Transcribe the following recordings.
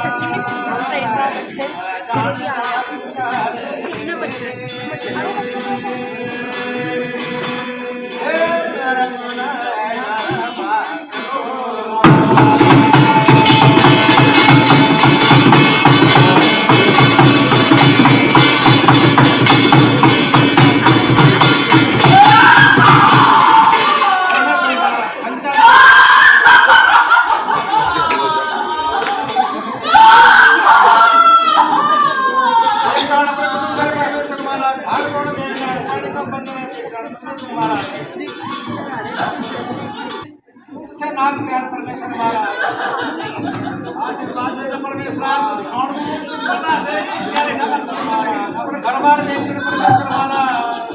सच्ची में हम तो एक बार बच्चे भी आ गया जो बच्चे अरे नाग प्यार परमेश्वर महाराज आशीर्वाद देते परमेश्वर पता है अपने घर बार देखते परमेश्वर महाराज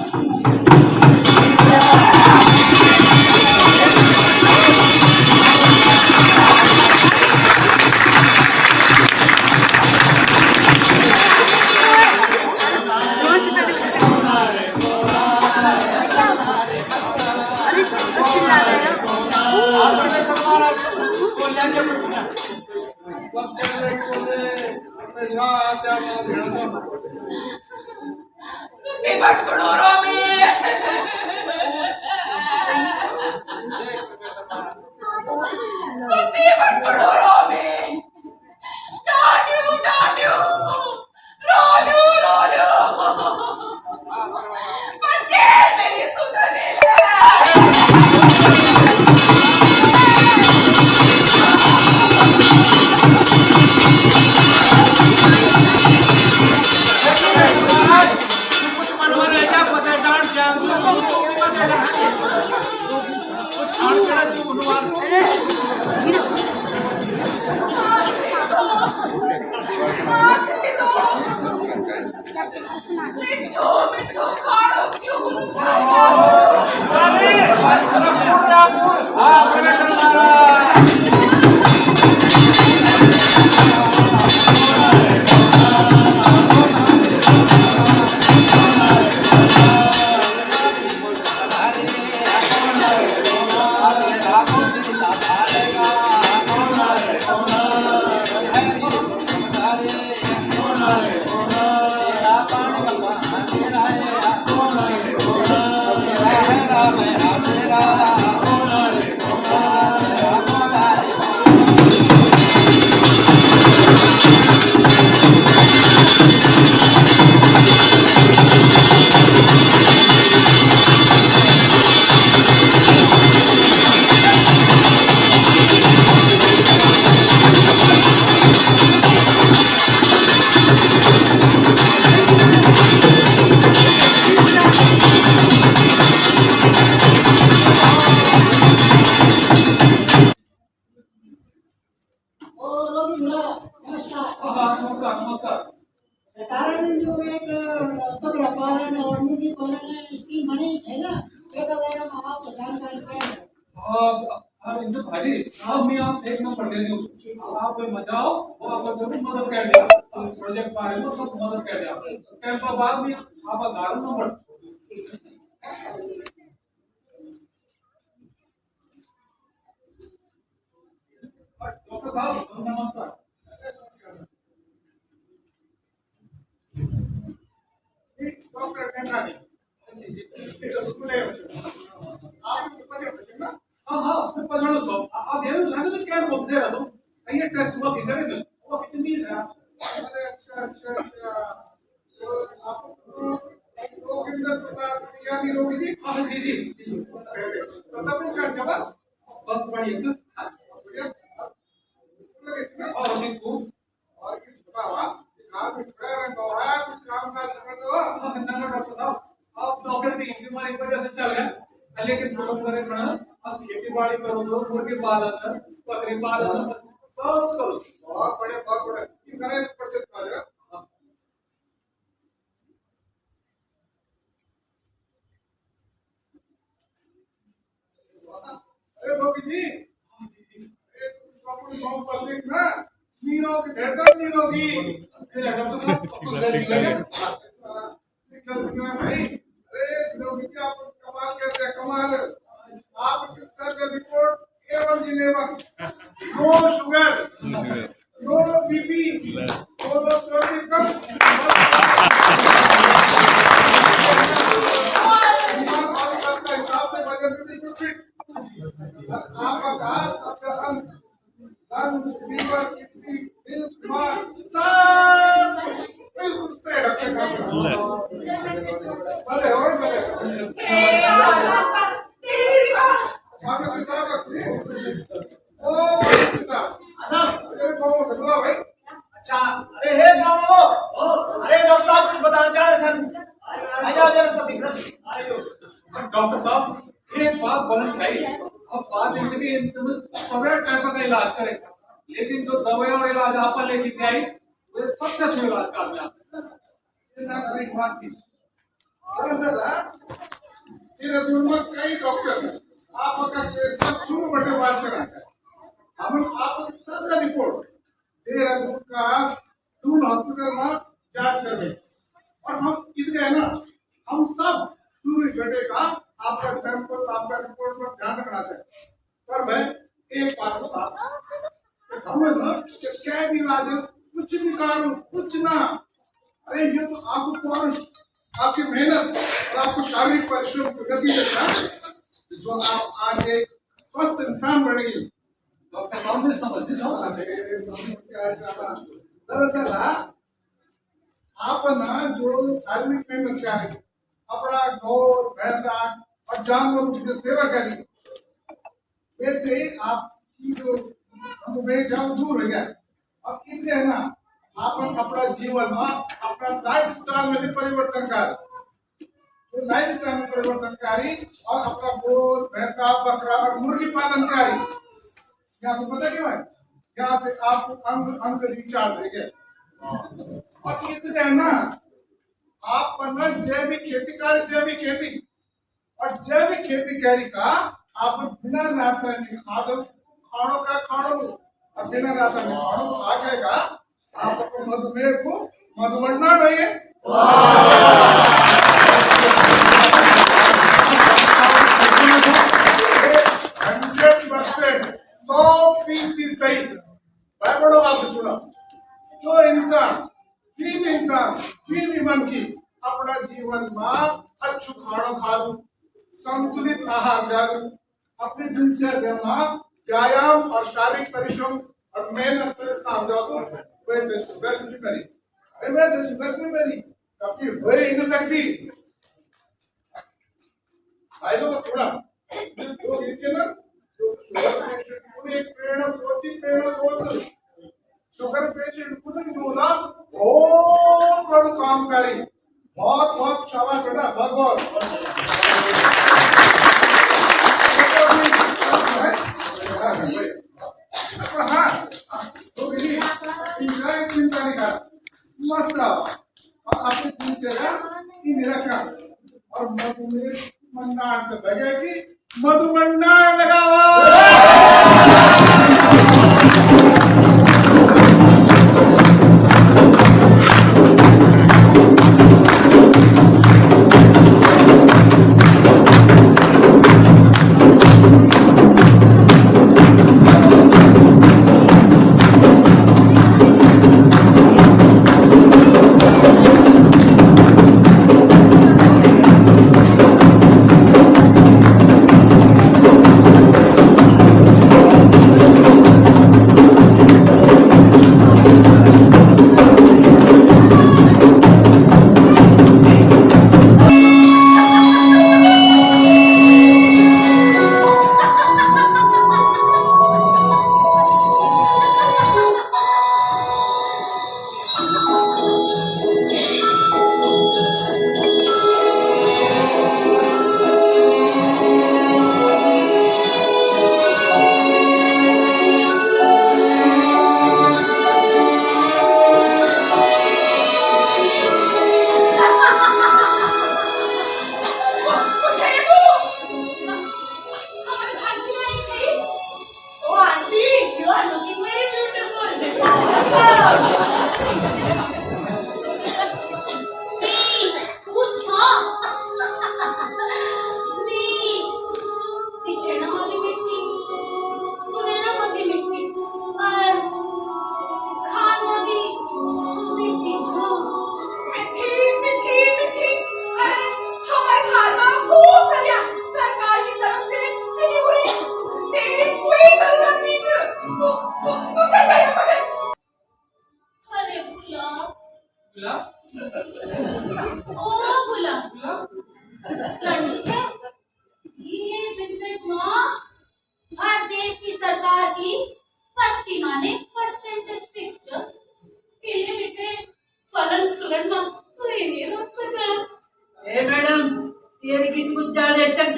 भाजी अब मैं आप एक नंबर दे दूं आप कोई मचाओ वो आपको जरूर मदद कर दिया प्रोजेक्ट पाए वो सब मदद कर दिया कैंप बाद में आप 11 नंबर डॉक्टर साहब नमस्कार डॉक्टर कहता नहीं अच्छी जी स्कूल है आप ऊपर से ना हाँ फिर पछाड़ो तो आप ये चाहते तो क्या बोलते हैं तो ये टेस्ट हुआ किधर है वो कितनी है अरे अच्छा तो आप रोगिंदर प्रसाद यानी रोगी जी हाँ जी तो तब उनका जवाब बस बढ़िया जी और जी को और कुछ बतावा आप प्रेरण को है कुछ काम का कर दो ना डॉक्टर साहब आप डॉक्टर की बीमारी की वजह से चल गए लेकिन प्रॉब्लम करे ना अब खेती बाड़ी करो तो मुर्गी पालन बकरी पालन सब करो बहुत बड़े ये करे प्रोजेक्ट आ जाएगा अरे रोगी जी एक प्रॉब्लम गांव पब्लिक में नीरो की धरती नीरोगी डॉक्टर साहब भाई अरे रोगी जी आप कमाल करते हैं कमाल आप किस तरह का रिपोर्ट A1 जिलेबन no sugar no BP, no traffic कम। आपका हिसाब से बजट भी फिट। आपका घास, आपका अंग, लीवर, किडनी, दिल, दिमाग सब बिल्कुल स्ट्रेट अपने काम पे। भले हो आपके साथ असली ओ तेरे को बोला भाई। अच्छा, अरे हे गाँव वालों, अरे डॉक्टर साहब कुछ बताना चाह रहे थे। आइए जरा सब इधर। डॉक्टर साहब एक बात बोलना चाहिए। अब बात ये है कि तुम सभी टाइप का इलाज करेगा, लेकिन जो दवाई और इलाज आप लेके आई वो सबसे अच्छा इलाज कामयाब। ना करें बात की। दरअसल तेरे दूर में कई डॉक्टर हैं। आपका केस का शुरू बटे बात करना चाहिए। हम आपको सारा रिपोर्ट तेरा दूर का दूर हॉस्पिटल में जांच कर रहे और हम इतने है ना, हम सब पूरी बेटे का आपका सैंपल, आपका रिपोर्ट पर ध्यान रखना चाहिए। पर मैं एक बात बता, हमें ना क्या भी इलाज है, कुछ भी कारण कुछ ना। अरे ये तो आपको कौन आपकी मेहनत और आपको शारीरिक परिश्रम की नतीजे का जो आप आज एक स्वस्थ इंसान बनेंगे। डॉक्टर साहब ने समझ दरअसल आप ना जो शारीरिक मेहनत क्या है, अपना गौर भैंसा और जानवरों की जो सेवा करी, वैसे आपकी जो मधुमेह दूर हो गया। अब इतने है ना, आप अपना जीवन में अपना लाइफ स्टाइल में भी परिवर्तन कर, तो लाइफ स्टाइल में परिवर्तनकारी और अपना गौर भैंसा बकरा और मुर्गी पालन कारी। यहाँ से पता क्या है, यहाँ से आपको अंग अंग रिचार्ज हो गया। और इतने है ना, आप बनना जैविक खेती कारी, जैविक खेती और जैविक खेती कारी का आप बिना रासायनिक खानों का खानों और बिना रासायनिक खानों को आ जाएगा। आप अपने मधुमेह को मधुमन्ना रहिए। 100% 100% सही। मैं बड़ा बात सुना, जो इंसान की भी मन की अपना जीवन में अच्छु खाना खालू, संतुलित आहार डालू, अपनी दिनचर्या में व्यायाम और शारीरिक परिश्रम और मेहनत से काम जाओ, वह शुगर भी मेरी, अरे वह शुगर भी मेरी कभी हो ही नहीं सकती। भाई लोग थोड़ा जो नीचे ना जो प्रेरणा सोच शुगर पेशेंट को नहीं बोला बहुत बड़ा कामकारी, बहुत बहुत शाबाश बेटा, बहुत बहुत। हाँ तो चिंता नहीं कर, मस्त रहो और अपनी दिनचर्या इन रखा और मधुमेह मंडान लगेगी, मधुमंडान लगाओ।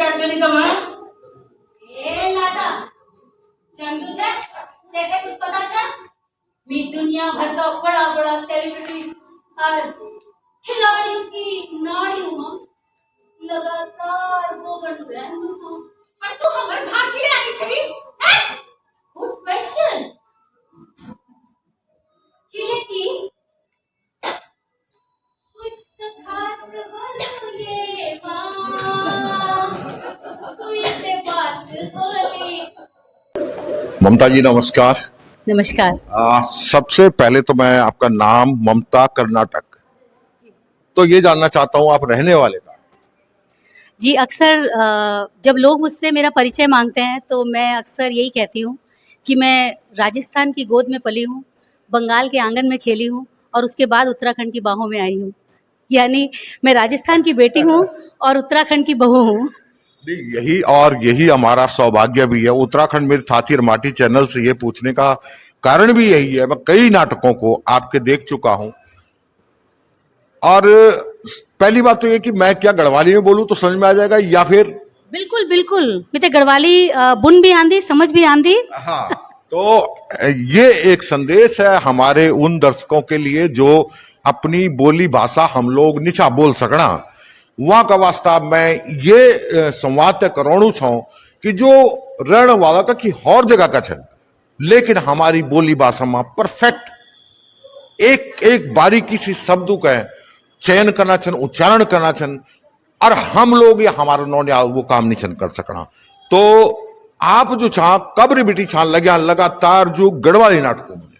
स्टार्ट करी का मैं ए लाटा चंदू छे तेरे कुछ पता छे मी दुनिया भर का बड़ा बड़ा सेलिब्रिटी और खिलाड़ियों की नाड़ियों में लगातार गोगन बहन हूं पर तू हमर घर के लिए आई छई हैं गुड क्वेश्चन किले की कुछ तो खास बोलो ये मां तू इसे बात बोली। ममता जी नमस्कार। नमस्कार। सबसे पहले तो मैं आपका नाम ममता कर्नाटक, तो ये जानना चाहता हूँ आप रहने वाले का। जी अक्सर जब लोग मुझसे मेरा परिचय मांगते हैं तो मैं अक्सर यही कहती हूँ कि मैं राजस्थान की गोद में पली हूँ, बंगाल के आंगन में खेली हूँ और उसके बाद उत्तराखंड की बाहों में आई हूँ। यानी मैं राजस्थान की बेटी हूँ और उत्तराखंड की बहू हूँ। यही हमारा सौभाग्य भी है। उत्तराखंड में थाथी माटी चैनल से ये पूछने का कारण भी यही है। मैं कई नाटकों को आपके देख चुका हूं और पहली बात तो ये कि मैं क्या गढ़वाली में बोलूं तो समझ में आ जाएगा या फिर? बिल्कुल बिल्कुल, मैं गढ़वाली बुन भी आंदी समझ भी आंदी। हाँ, तो ये एक संदेश है हमारे उन दर्शकों के लिए जो अपनी बोली भाषा हम लोग निचा बोल सकना। वहां का वास्ता मैं ये संवाद तय करोड़ू छो कि जो रहने वाला का कि हर जगह का छन लेकिन हमारी बोली भाषा में परफेक्ट एक एक बारीकी सी शब्दों का चयन करना छन, उच्चारण करना छन और हम लोग या हमारा नौनियाल वो काम नहीं छन कर सकना। तो आप जो छा कब्र बिटी छान लगा लगातार जो गढ़वाली नाटकों में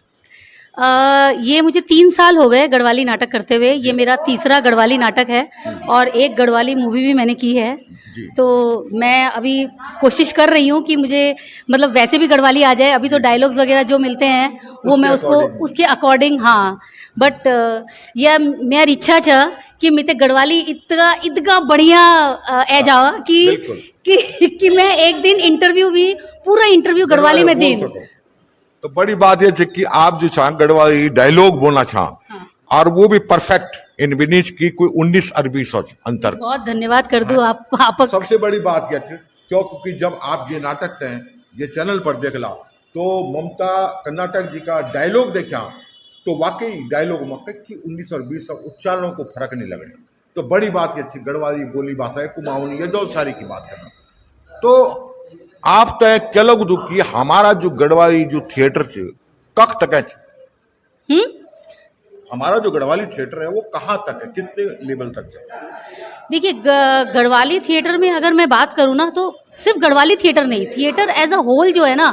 ये मुझे 3 साल हो गए गढ़वाली नाटक करते हुए। ये मेरा तीसरा गढ़वाली नाटक है और एक गढ़वाली मूवी भी मैंने की है। तो मैं अभी कोशिश कर रही हूँ कि मुझे मतलब वैसे भी गढ़वाली आ जाए। अभी तो डायलॉग्स वगैरह जो मिलते हैं वो मैं उसको उसके अकॉर्डिंग, हाँ, बट यह मेरी इच्छा था कि मैं गढ़वाली इतना बढ़िया ए जाओ कि मैं एक दिन इंटरव्यू भी पूरा इंटरव्यू गढ़वाली में दी। तो बड़ी बात यह है कि आप जो चाह गढ़वाली डायलॉग बोलना चाह, हाँ, और वो भी परफेक्ट इन विनीच की कोई 19 अरबी सोच अंतर। बहुत धन्यवाद कर दूं आप सबसे बड़ी बात यह है क्योंकि जब आप ये नाटक थे ये चैनल पर देखला तो ममता कर्नाटक जी का डायलॉग देखा तो वाकई डायलॉग में कि 19 और 20 उच्चारणों को फर्क नहीं लग रहा। तो बड़ी बात यह अच्छी गढ़वाली बोली भाषा है कुमाऊनी या जो सारी की बात करना। तो आप तय क्या लग दू कि हमारा जो गढ़वाली जो थिएटर से कख तक है, हमारा जो गढ़वाली थिएटर है वो कहाँ तक है, कितने लेवल तक है? देखिए गढ़वाली थिएटर में अगर मैं बात करूँ ना तो सिर्फ गढ़वाली थिएटर नहीं, थिएटर एज अ होल जो है ना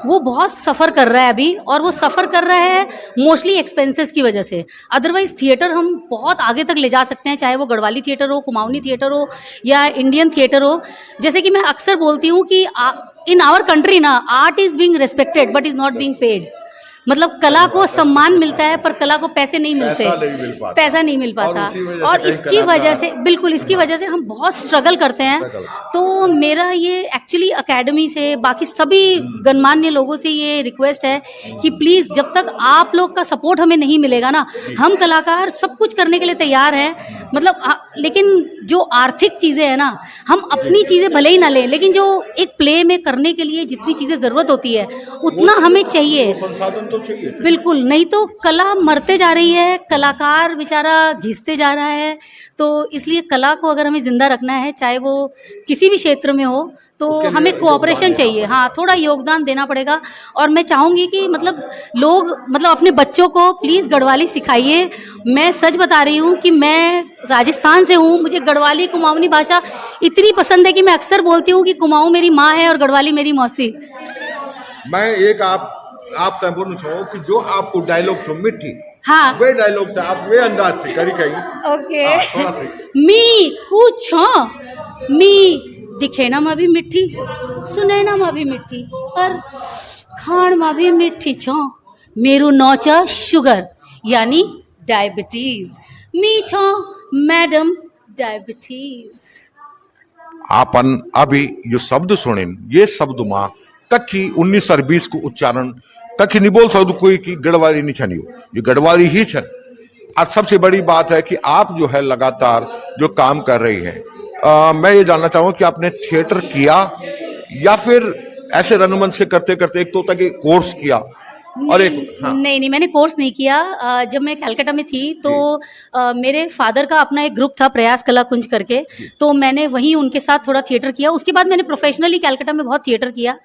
वो बहुत सफ़र कर रहा है अभी, और वो सफ़र कर रहा है मोस्टली एक्सपेंसेस की वजह से। अदरवाइज थिएटर हम बहुत आगे तक ले जा सकते हैं, चाहे वो गढ़वाली थिएटर हो, कुमाऊनी थिएटर हो या इंडियन थिएटर हो। जैसे कि मैं अक्सर बोलती हूँ कि इन आवर कंट्री ना art is being respected but is not being paid. मतलब कला को सम्मान मिलता है पर कला को पैसे नहीं मिलते, पैसा नहीं मिल पाता। और इसकी वजह से बिल्कुल इसकी वजह से हम बहुत स्ट्रगल करते हैं। तो मेरा ये एक्चुअली एकेडमी से बाकी सभी गणमान्य लोगों से ये रिक्वेस्ट है कि प्लीज़ जब तक आप लोग का सपोर्ट हमें नहीं मिलेगा ना, हम कलाकार सब कुछ करने के लिए तैयार हैं, मतलब लेकिन जो आर्थिक चीज़ें हैं ना, हम अपनी चीज़ें भले ही ना लें लेकिन जो एक प्ले में करने के लिए जितनी चीज़ें ज़रूरत होती है उतना हमें चाहिए। बिल्कुल, नहीं तो कला मरते जा रही है, कलाकार बेचारा घिसते जा रहा है। तो इसलिए कला को अगर हमें जिंदा रखना है, चाहे वो किसी भी क्षेत्र में हो, तो हमें कोऑपरेशन चाहिए। हाँ, थोड़ा योगदान देना पड़ेगा। और मैं चाहूँगी कि मतलब लोग अपने बच्चों को प्लीज़ गढ़वाली सिखाइए। मैं सच बता रही हूँ कि मैं राजस्थान से हूँ, मुझे गढ़वाली कुमाऊनी भाषा इतनी पसंद है कि मैं अक्सर बोलती हूँ कि कुमाऊँ मेरी माँ है और गढ़वाली मेरी मौसी। मैं एक आप तय बोलना चाहो कि जो आपको डायलॉग छो मिठी, हाँ, वे डायलॉग था आप वे अंदाज से करी कहीं। ओके। मी कुछ मी दिखेना में भी मिठी, सुनैना में भी मिठी और खाण में भी मिठी छो। मेरू नौचा शुगर यानी डायबिटीज, मी छो मैडम डायबिटीज। आपन अभी जो शब्द सुने ये शब्द माँ कखी 19 और 20 को उच्चारण कखी नहीं बोल सकते कोई की गढ़वाली नहीं छनी हो, ये गढ़वाली ही छन। और सबसे बड़ी बात है कि आप जो है लगातार जो काम कर रही हैं मैं ये जानना चाहूंगा कि आपने थिएटर किया या फिर ऐसे रंगमंच से करते करते एक तो होता कि कोर्स किया और एक नहीं नहीं, मैंने कोर्स नहीं किया। जब मैं कलकत्ता में थी तो मेरे फादर का अपना एक ग्रुप था प्रयास कला कुंज करके, तो मैंने वहीं उनके साथ थोड़ा थिएटर किया। उसके बाद मैंने प्रोफेशनली कलकत्ता में बहुत थिएटर किया।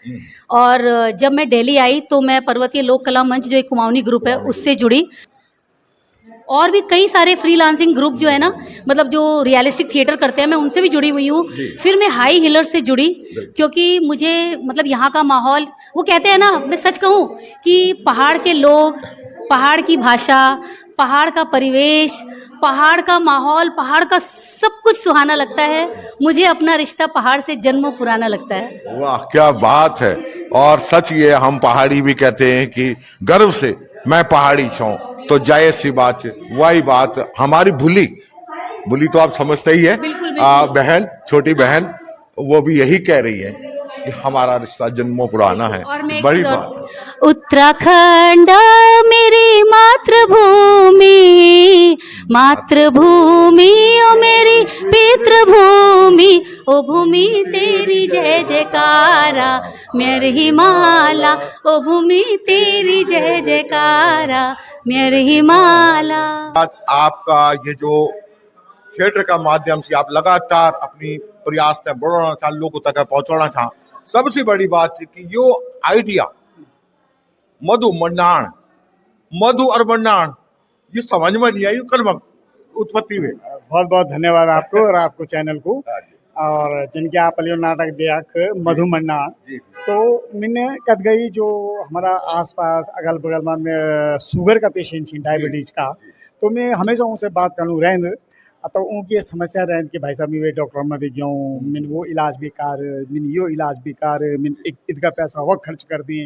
और जब मैं दिल्ली आई तो मैं पर्वतीय लोक कला मंच जो एक कुमाऊनी ग्रुप है उससे जुड़ी, और भी कई सारे फ्रीलांसिंग ग्रुप जो है ना, मतलब जो रियलिस्टिक थिएटर करते हैं, मैं उनसे भी जुड़ी हुई हूँ। फिर मैं हाई हिलर से जुड़ी, क्योंकि मुझे मतलब यहाँ का माहौल, वो कहते हैं ना, मैं सच कहूँ कि पहाड़ के लोग, पहाड़ की भाषा, पहाड़ का परिवेश, पहाड़ का माहौल, पहाड़ का सब कुछ सुहाना लगता है। मुझे अपना रिश्ता पहाड़ से जन्मों पुराना लगता है। वाह क्या बात है। और सच ये हम पहाड़ी भी कहते हैं कि गर्व से मैं पहाड़ी छूं, तो जायज सी बात है। वही बात हमारी बुली तो आप समझते ही है, बहन, छोटी बहन, वो भी यही कह रही है कि हमारा रिश्ता जन्मों पुराना है। और मैं बड़ी बात है। उत्तराखंड मेरी मातृभूमि, मातृभूमि ओ मेरी पितृभूमि, ओ भूमि तेरी जय जयकारा, मेरी हिमाला, ओ भूमि तेरी जय जयकारा, मेरी हिमाला। आपका ये जो थिएटर का माध्यम से आप लगातार अपनी प्रयास तक बढ़ाना चाह, लोगों तक पहुंचाना चाह, सबसे बड़ी बात है कि यो आइडिया मधु मंडाण, मधु और मंडाण, ये समझ में नहीं आई कर्म उत्पत्ति में। बहुत बहुत धन्यवाद आपको और आपको चैनल को, और जिनके आप अलियो नाटक देख मधु मंडाण। तो मैंने कद गई जो हमारा आसपास अगल बगल में शुगर का पेशेंट थी, डायबिटीज का, तो मैं हमेशा उनसे बात करूँ रहंद, तो उनकी समस्या रहन कि भाई साहब मैं डॉक्टर में भी गयूँ, मैंने वो इलाज भी कार, मैंने यो इलाज भी कार, मैंने इतना पैसा वक्त खर्च कर दी,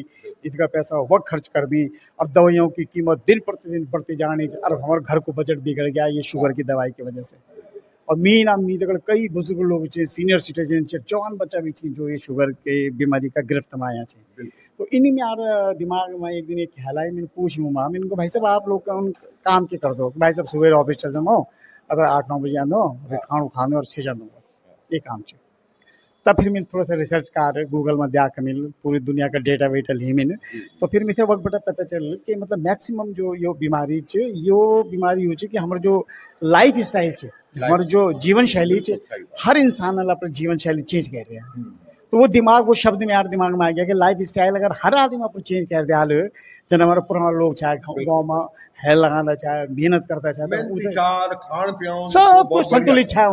इतना पैसा वक्त खर्च कर दी, और दवाइयों की कीमत दिन प्रतिदिन बढ़ती जानी, और हमारे घर को बजट बिगड़ गया ये शुगर की दवाई की वजह से। और मी तो कई बुजुर्ग लोग थे, सीनियर सिटीजन थे, जवान बच्चा भी थी जो ये शुगर के बीमारी का गिरफ्त में आया थे। तो इन्हीं में यार दिमाग में एक दिन एक ख्याल आई, मैंने पूछूँ माँ, मैंने को भाई साहब आप लोग का उन काम के कर दो, भाई साहब सुबह ऑफिस चल जाओ, अगर 8-9 बजे आंदो, फिर खाणो खाने और 6 जांदो, बस ये काम है। तब फिर मैं थोड़ा सा रिसर्च कर गूगल में दिया मिल पूरी दुनिया का डेटा वेटा ली मैंने, तो फिर मुझे वक्त बटा पता चल कि मतलब मैक्सिमम जो यो बीमारी हो कि हमारे जो लाइफ स्टाइल है, हमारे जो जीवन शैली है, हर इंसान अपनी जीवन शैली चेंज कर रहे हैं। तो वो दिमाग, वो शब्द में यार दिमाग में आ गया कि लाइफ स्टाइल अगर हर आदमी अपनी चेंज कर दिया, जन हमारे पुराना लोग चाहे गाँव में हेल लगाना चाहे, मेहनत करता चाहे, सब कुछ संतुलित है,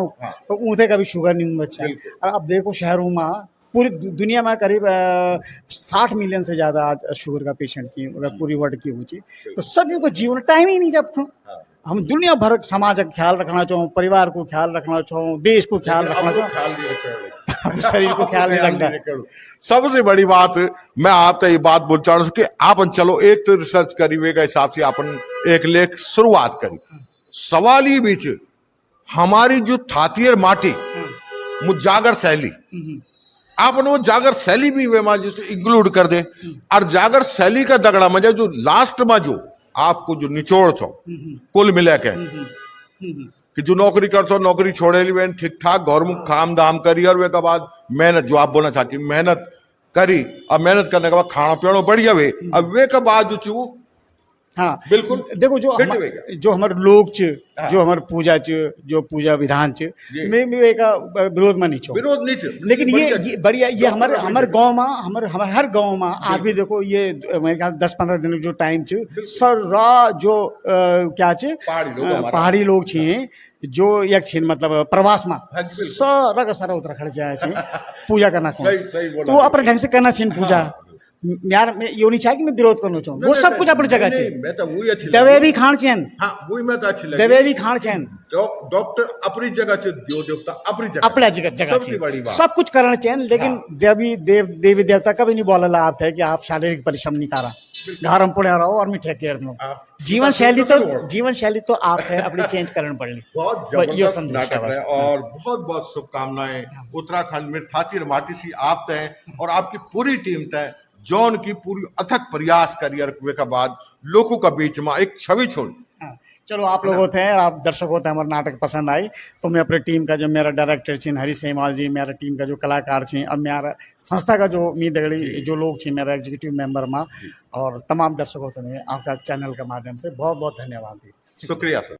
तो उसे कभी शुगर नहीं होता। और अब देखो शहरों में पूरी दुनिया में करीब 60 मिलियन से ज़्यादा आज शुगर का पेशेंट की, अगर पूरी वर्ल्ड की हुई, तो सभी को जीवन टाइम ही नहीं। जब हम दुनिया भर समाज का ख्याल रखना चाहूँ, परिवार को ख्याल रखना चाहूँ, देश को ख्याल रखना चाहूँ, शरीर को ख्याल नहीं लगता। सबसे बड़ी बात मैं आपसे ये बात बोल चाहूँ कि आपन चलो एक तो रिसर्च करी हुए के हिसाब से अपन एक लेख शुरुआत करी। सवाल ये बीच हमारी जो थाती माटी जागर शैली, आपन वो जागर शैली भी वे जिसे इंक्लूड कर दे, और जागर शैली का दगड़ा मजा जो लास्ट में जो आपको जो निचोड़ छो कुल मिला के कि जो नौकरी करते नौकरी छोड़े ली वेन ठीक ठाक घर में काम दाम करी, और वे के बाद मेहनत, जो आप बोलना चाहती मेहनत करी, और मेहनत करने के बाद खाना पीना बढ़िया वे, अब वे के बाद जो हाँ बिल्कुल देखो जो हमारे लोग जो हमारे पूजा जो पूजा विधान मैं एक विरोध में नहीं छो, विरोध नहीं, लेकिन ये बढ़िया, ये हमारे गांव में, हमारे हर गांव में आज भी देखो ये मेरे ख्याल 10-15 दिन जो टाइम सर जो क्या पहाड़ी लोग छे जो एक छीन मतलब प्रवास में सारा उत्तराखंड जाए पूजा करना, तो अपने ढंग से करना छीन पूजा। यार मैं ये नहीं चाहे कि मैं विरोध करना चाहूँ, वो सब कुछ अपनी जगह चाहिए, दवे भी खान चैन, दवे भी खान चैन, डॉक्टर अपनी जगह से, देवता अपनी जगह, सब कुछ करना चाहिए, लेकिन देवी देवता कभी नहीं बोला आप थे कि आप शारीरिक परिश्रम नहीं करा, घर में पड़े रहो और मिठे केर दो। जीवन शैली तो आप है अपनी चेंज करनी पड़ेगी। बहुत नाटक है और बहुत बहुत शुभकामनाएं उत्तराखंड में थाती माटी सी आप तय और आपकी पूरी टीम तय, जौन की पूरी अथक प्रयास करियर हुए के बाद लोगों का बीच में एक छवि छोड़ हाँ, चलो आप लोग होते हैं, आप दर्शक होते हैं, हमारा नाटक पसंद आई तो मैं अपनी टीम का जो मेरा डायरेक्टर छी हरी सेमाल जी, मेरा टीम का जो कलाकार छी और मेरा संस्था का जो मी दगड़ी जो लोग छी मेरा एग्जीक्यूटिव मेंबर में और तमाम दर्शक होते हैं आपका चैनल के माध्यम से बहुत बहुत धन्यवाद। शुक्रिया सर।